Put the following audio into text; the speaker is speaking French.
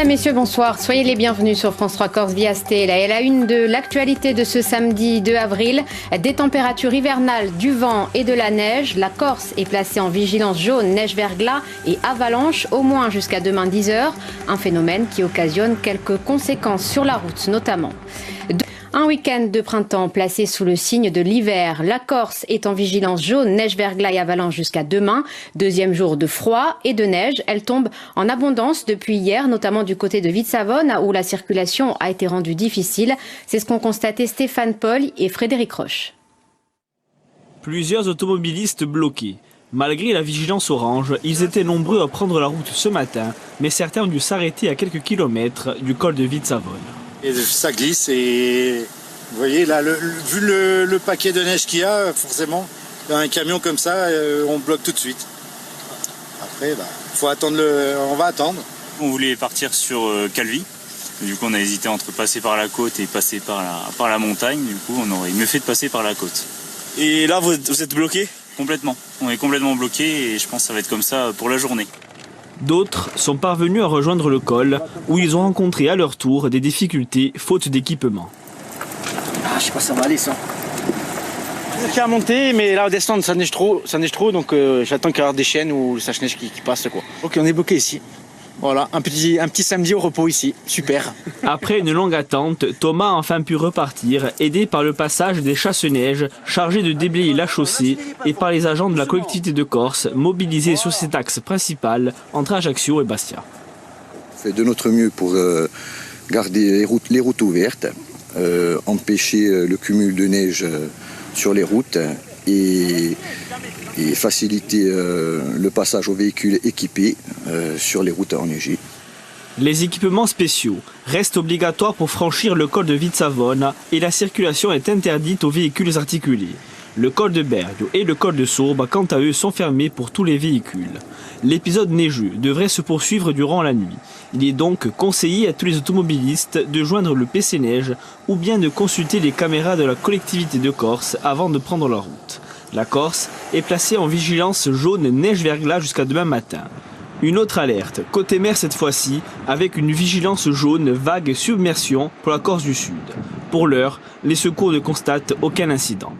Messieurs, bonsoir. Soyez les bienvenus sur France 3 Corse via Stella. Et la une de l'actualité de ce samedi 2 avril, des températures hivernales, du vent et de la neige. La Corse est placée en vigilance jaune, neige, verglas et avalanche, au moins jusqu'à demain 10h. Un phénomène qui occasionne quelques conséquences sur la route notamment. Un week-end de printemps placé sous le signe de l'hiver. La Corse est en vigilance jaune, neige, verglas et avalanche jusqu'à demain. Deuxième jour de froid et de neige. Elle tombe en abondance depuis hier, notamment du côté de Vitsavone, où la circulation a été rendue difficile. C'est ce qu'ont constaté Stéphane Paul et Frédéric Roche. Plusieurs automobilistes bloqués. Malgré la vigilance orange, ils étaient nombreux à prendre la route ce matin, mais certains ont dû s'arrêter à quelques kilomètres du col de Vitsavone. Et ça glisse et vous voyez là, vu le paquet de neige qu'il y a, forcément, un camion comme ça, on bloque tout de suite. Après, faut attendre on va attendre. On voulait partir sur Calvi. Du coup, on a hésité entre passer par la côte et passer par la montagne. Du coup, on aurait mieux fait de passer par la côte. Et là, vous êtes bloqué ? Complètement. On est complètement bloqué et je pense que ça va être comme ça pour la journée. D'autres sont parvenus à rejoindre le col, où ils ont rencontré à leur tour des difficultés faute d'équipement. Je sais pas si ça va aller ça. J'ai à monter, mais là au descendre ça neige trop, donc j'attends qu'il y ait des chaînes ou ça neige qui passe quoi. Ok, on est bloqué ici. Voilà, un petit samedi au repos ici, super. Après une longue attente, Thomas a enfin pu repartir, aidé par le passage des chasse-neige chargés de déblayer la chaussée et par les agents de la collectivité de Corse mobilisés sur cet axe principal entre Ajaccio et Bastia. On fait de notre mieux pour garder les routes ouvertes, empêcher le cumul de neige sur les routes et faciliter le passage aux véhicules équipés sur les routes enneigées. Les équipements spéciaux restent obligatoires pour franchir le col de Vitsavone et la circulation est interdite aux véhicules articulés. Le col de Bergio et le col de Sourbe, quant à eux, sont fermés pour tous les véhicules. L'épisode neigeux devrait se poursuivre durant la nuit. Il est donc conseillé à tous les automobilistes de joindre le PC Neige ou bien de consulter les caméras de la collectivité de Corse avant de prendre la route. La Corse est placée en vigilance jaune neige-verglas jusqu'à demain matin. Une autre alerte, côté mer cette fois-ci, avec une vigilance jaune vague submersion pour la Corse du Sud. Pour l'heure, les secours ne constatent aucun incident.